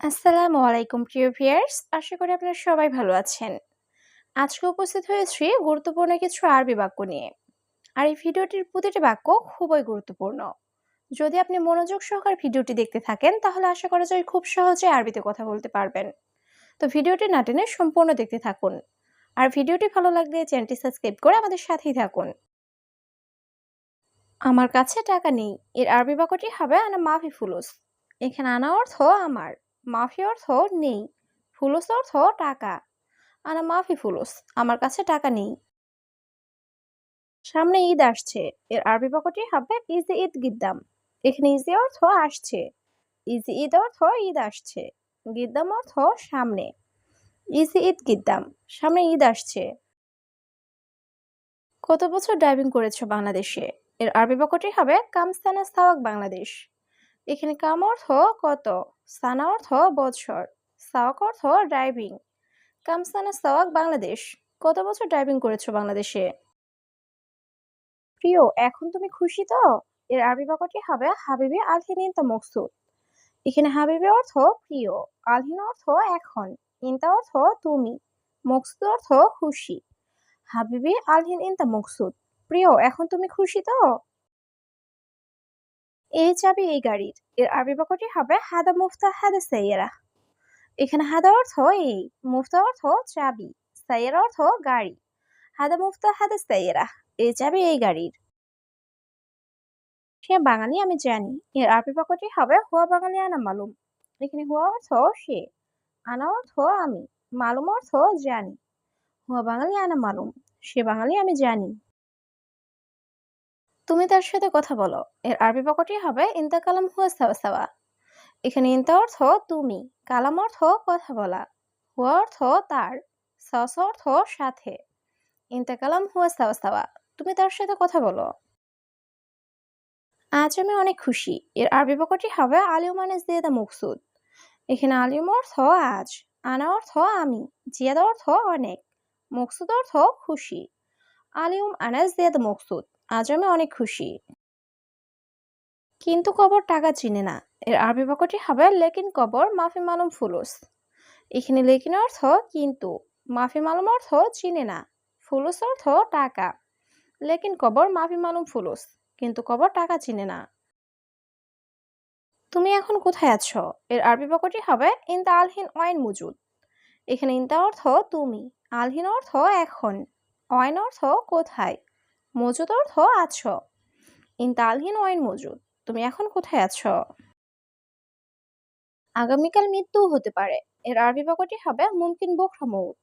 আসসালামু আলাইকুম প্রিয় ভিউয়ার্স, আশা করি আপনারা সবাই ভালো আছেন। আজকে উপস্থিত হয়েছি গুরুত্বপূর্ণ কিছু আরবি বাক্য নিয়ে। আর এই ভিডিওটির প্রতিটি বাক্য খুবই গুরুত্বপূর্ণ। যদি আপনি মনোযোগ সহকারে ভিডিওটি দেখতে থাকেন তাহলে আশা করা যায় খুব সহজে আরবিতে কথা বলতে পারবেন। তো ভিডিওটি না টেনে সম্পূর্ণ দেখতে থাকুন। আর ভিডিওটি ভালো লাগলে চ্যানেলটি সাবস্ক্রাইব করে আমাদের সাথেই থাকুন। আমার কাছে টাকা নেই এর আরবি বাক্যটি হবে আনা মাফি ফুলুস। এখানে আনা অর্থ আমার, মাফি অর্থ নেই, ফুলুস অর্থ টাকা। আনা মাফি ফুলুস, আমার কাছে টাকা নেই। সামনে ঈদ আসছে এর আরবি বাক্যটি হবে ইজি ঈদ গিদ্দাম। এখানে ইজি অর্থ আসছে, ইজি ঈদ অর্থ ঈদ আসছে, গিদ্দাম অর্থ সামনে। ইজি ঈদ গিদ্দাম, সামনে ঈদ আসছে। কত বছর ড্রাইভিং করেছো বাংলাদেশে এর আরবি বাক্যটি হবে কামস্তানা সাওয়াক বাংলাদেশ। এখানে কাম অর্থ কত, সানা অর্থ বছর, সাওয়াক অর্থ ড্রাইভিং। কামস্তানা সাওয়াক বাংলাদেশ, কত বছর ড্রাইভিং করেছো বাংলাদেশে। প্রিয়, এখন তুমি খুশি তো এর আরবি বাক্যটি হবে হাবিবি আলহিন ইনতা মকসুদ। এখানে হাবিবি অর্থ প্রিয়, আলহিন অর্থ এখন, ইনতা অর্থ তুমি, মকসুদ অর্থ খুশি। হাবিবি আলহিন ইনতা মকসুদ, প্রিয় এখন তুমি খুশি তো। এই চাবি এই গাড়ির এর আরবি বাক্যটি হবে হাদা মুফতা হাদা সাইয়ারা। এখানে হাদা অর্থ এই, মুফতা অর্থ চাবি, সাইয়ারা অর্থ গাড়ি। হাদা মুফতা হাদা সাইয়ারা, এই চাবি এই গাড়ির। সে বাঙালি আমি জানি এর আরবি বাক্যটি হবে হুয়া বাঙালি আনা মালুম। এখানে হুয়া অর্থ সে, আনা অর্থ আমি, মালুম অর্থ জানি। হুয়া বাঙালি আনা মালুম, সে বাঙালি আমি জানি। তুমি তার সাথে কথা বলো এর আরবি বাক্যটি হবে ইনতা কালাম হুয়া সাওয়া সাওয়া। এখানে ইনতা অর্থ তুমি, কালাম অর্থ কথা বলা, হুয়া অর্থ তার, সাওয়া সাওয়া অর্থ সাথে। ইনতা কালাম হুয়া সাওয়া সাওয়া, তুমি তার সাথে কথা বলো। আজ আমি অনেক খুশি এর আরবি বাক্যটি হবে আলিও মানে জিয়াদা মকসুদ। এখানে আলিম অর্থ আজ, আনা অর্থ আমি, জিয়াদা অর্থ অনেক, মকসুদ অর্থ খুশি। আলিউম আনা জিয়াদা মকসুদ, আজ আমি অনেক খুশি। কিন্তু কবর টাকা চিনে না এর আরবি বাক্যটি হবে লেকিন কবর মাফি মালুম ফুলুস। এখানে লেকিন অর্থ কিন্তু, মাফি মালুম অর্থ চিনে না, ফুলুস অর্থ টাকা। লেকিন কবর মাফি মালুম ফুলুস, কিন্তু কবর টাকা চিনে না। তুমি এখন কোথায় আছো এর আরবি বাক্যটি হবে ইনতা আলহিন ওয়াইন মুজুদ। এখানে ইনতা অর্থ তুমি, আলহিন অর্থ এখন, ওয়াইন অর্থ কোথায়, মজুদ অর্থ আছো। ইনতা আলহিন ওয়াইন মজুদ, তুমি এখন কোথায় আছো। আগামীকাল মৃত্যুও হতে পারে এর আরবি বাক্যটি হবে মুমকিন বোখরা মৌত।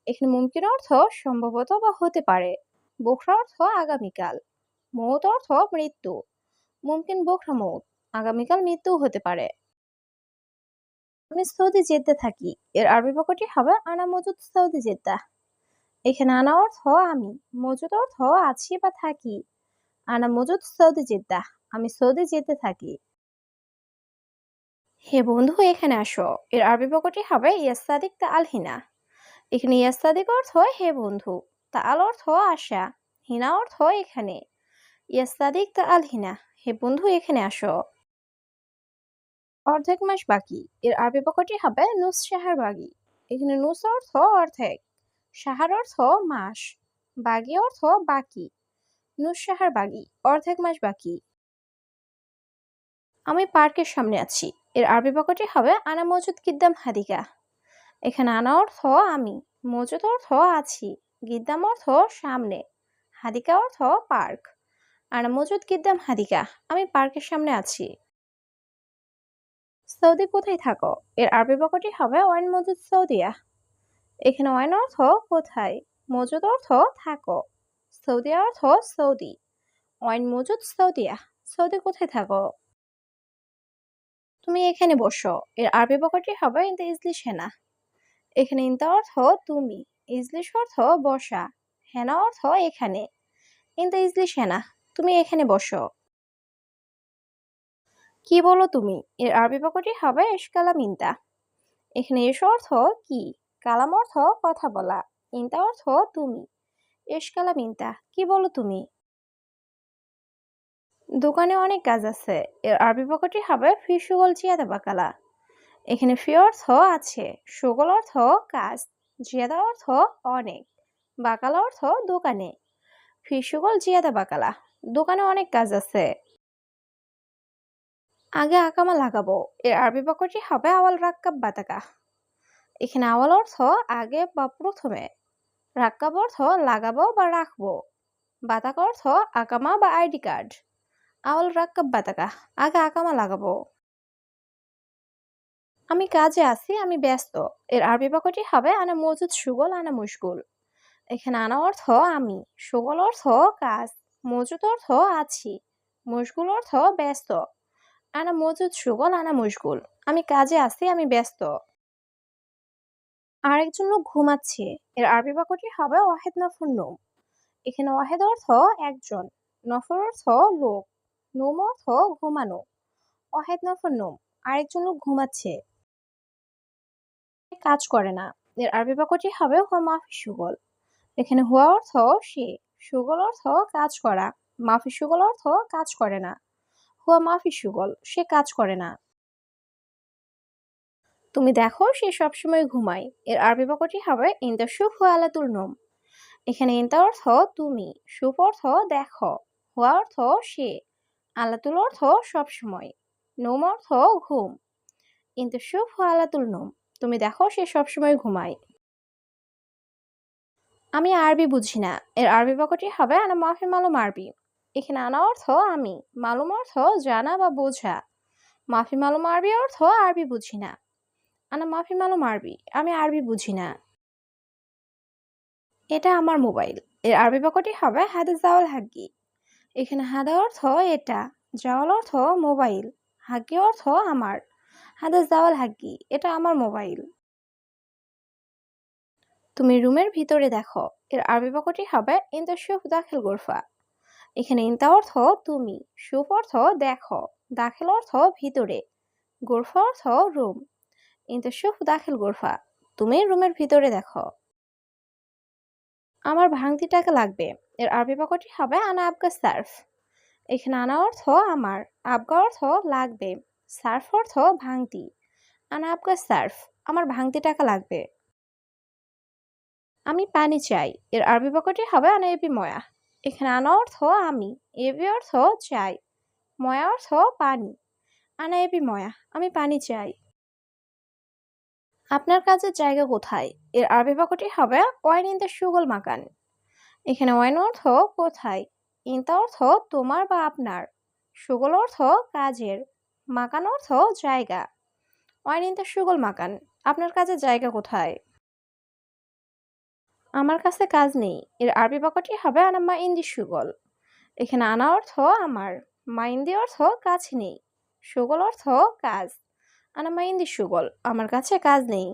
এখানে মুমকিন অর্থ সম্ভবত বা হতে পারে, বোখরা অর্থ আগামীকাল, মৌত অর্থ মৃত্যু। মুমকিন বোখরা মৌত, আগামীকাল মৃত্যুও হতে পারে। আমি সৌদি জেদ্দা থাকি এর আরবি বাক্যটি হবে আনা মজুদ সৌদি জেদ্দা। এখানে আনা অর্থ আমি, মজুদ অর্থ আছি বা থাকি। আনা মজুদ সৌদি জেদ্দা, আমি সৌদি জেদ্দা থাকি। হে বন্ধু এখানে আসো এর আরবি বাক্যটি হবে ইয়াসাদিক তা আল হিনা। এখানে ইয়াসাদিক অর্থ হে বন্ধু, তা আল অর্থ আশা, হিনা অর্থ এখানে। ইয়াসাদিক তা আল হিনা, হে বন্ধু এখানে আসো। অর্ধেক মাস বাকি এর আরবি বাক্যটি হবে নুস শাহার বাগি। এখানে নুস অর্থ অর্ধেক, সাহার অর্থ মাস, বাগি অর্থ বাকি। নুস শাহার বাগি, অর্ধেক মাস বাকি। আমি পার্কের সামনে আছি এর আরবি বাক্যটি হবে আনা মজুদ গিদ্দাম হাদিকা। এখানে আনা অর্থ আমি, মজুদ অর্থ আছি, গিদ্দাম অর্থ সামনে, হাদিকা অর্থ পার্ক। আনা মজুদ গিদ্দাম হাদিকা, আমি পার্কের সামনে আছি। সৌদি কোথায় থাকো এর আরবি বাক্যটি হবে ওয়াইন মজুদ সৌদিয়া। এখানে ওয়াইন অর্থ কোথায়, মজুদ অর্থ থাকো, সৌদিয়া অর্থ সৌদি। ওয়াইন মজুদ সৌদিয়া, সৌদি কোথায় থাকো। তুমি এখানে বসো এর আরবি বাক্যটি হবে ইনতা ইজলিস হেনা। এখানে ইনতা অর্থ তুমি, ইজলিস অর্থ বসা, হেনা অর্থ এখানে। ইনতা ইজলিস হেনা, তুমি এখানে বসো। কি বলো তুমি এর আরবি বাক্যটি হবে এশকালাম ইনতা। এখানে এস অর্থ কি, কালাম অর্থ কথা বলা, ইনতা অর্থ তুমি। এশকালাম ইনতা, কি বলো তুমি। দোকানে অনেক কাজ আছে এর আরবি বাক্যটি হবে ফি শুগল জিয়াদা বাকালা। এখানে ফি অর্থ আছে, সুগল অর্থ কাজ, জিয়াদা অর্থ অনেক, বাকালা অর্থ দোকানে। ফি সুগল জিয়াদা বাকালা, দোকানে অনেক কাজ আছে। আগে আকামা লাগাবো, এর আরবি বাক্যটি হবে আওয়াল রাক্কাব বাতাকা। এখানে আওয়াল অর্থ আগে বা প্রথমে, রাক্কাব অর্থ লাগাবো বা রাখবো, বাতাকা অর্থ আকামা বা আইডি কার্ড। আওয়াল রাক্কাব বাতাকা, আগে আকামা লাগাবো। আমি কাজে আছি, আমি ব্যস্ত, এর আরবি বাক্যটি হবে আনা মজুদ সুগল আনা মুশগুল। এখানে আনা অর্থ আমি, সুগল অর্থ কাজ, মজুদ অর্থ আছি, মুশগুল অর্থ ব্যস্ত। আনা মজুদ সুগল আনা মুশগুল, আমি কাজে আছি, আমি ব্যস্ত। আরেকজন লোক ঘুমাচ্ছে, এর আরবি বাক্যটি হবে ওয়াহেদ নফর নৌম। এখানে ওয়াহেদ অর্থ একজন, নফর অর্থ লোক, নৌম অর্থ ঘুমানো। ওয়াহেদ নফর নৌম, আরেকজন লোক ঘুমাচ্ছে, কাজ করে না। এর আরবি বাক্যটি হবে হুয়া মাফি সুগল। এখানে হুয়া অর্থ সে, সুগল অর্থ কাজ করা, মাফি সুগল অর্থ কাজ করে না। হুয়া মাফি সুগল, সে কাজ করে না। তুমি দেখো সে সবসময় ঘুমায়, এর আরবি বাক্যটি হবে ইনদা সুফ হুয়া আলাতুল নোম। এখানে ইনতা অর্থ তুমি, সুফ অর্থ দেখো, হুয়া অর্থ সে, আলাতুল অর্থ সবসময়, নোম অর্থ ঘুম। ইনতা সুফ হুয়া আলাতুল নোম, তুমি দেখো সে সবসময় ঘুমায়। আমি আরবি বুঝি না, এর আরবি বাক্যটি হবে আনা মাফি মালুম আরবি। এখানে আনা অর্থ আমি, মালুম অর্থ জানা বা বোঝা, মাফি মালুম আরবি অর্থ আরবি বুঝি না। আনা মাফি মালুম আরবি, আমি আরবি বুঝি না। এটা আমার মোবাইল, এর আরবি বাক্যটি হবে হাদা জাওয়াল হাগ্গি। এখানে হাদা অর্থ এটা, জাওয়াল অর্থ মোবাইল, হাগ্গি অর্থ আমার। হাদা জাওয়াল হাগ্গি, এটা আমার মোবাইল। তুমি রুমের ভিতরে দেখো, এর আরবি বাক্যটি হবে ইনতা শুফ দাখিল গোরফা। এখানে ইনতা অর্থ তুমি, শুফ অর্থ দেখো, দাখিল অর্থ ভিতরে, গোরফা অর্থ রুম। ইনতা শুফ দাখিল গোরফা, তুমি রুমের ভিতরে দেখো। আমার ভাঙতি টাকা লাগবে, এর আরবি বাক্যটি হবে আনা আবগা সার্ফ। এখানে আনা অর্থ আমার, আবগা অর্থ লাগবে, সার্ফ অর্থ ভাঙতি। আনা আবগা সার্ফ, আমার ভাঙতি টাকা লাগবে। আমি পানি চাই, এর আরবি বাক্যটি হবে আনা এবি ময়া। এখানে আনা অর্থ আমি, এবি অর্থ চাই, ময়া অর্থ পানি। আনা এবি ময়া, আমি পানি চাই। আপনার কাজের জায়গা কোথায়, এর আরবি বাক্যটি হবে ওয়াইন ইন দ্য সুগল মাকান। এখানে ওয়াইন অর্থ কোথায়, ইনতা অর্থ তোমার বা আপনার, সুগল অর্থ কাজের, মাকান অর্থ জায়গা। ওয়াইন ইন দ্য সুগল মাকান, আপনার কাজের জায়গা কোথায়। আমার কাছে কাজ নেই, এর আরবি বাক্যটি হবে আনা মা ইন্দি সুগল। এখানে আনা অর্থ আমার, মা ইন্দি অর্থ কাছে নেই, সুগল অর্থ কাজ। আনা মা ইন্দি সুগল, আমার কাছে কাজ নেই।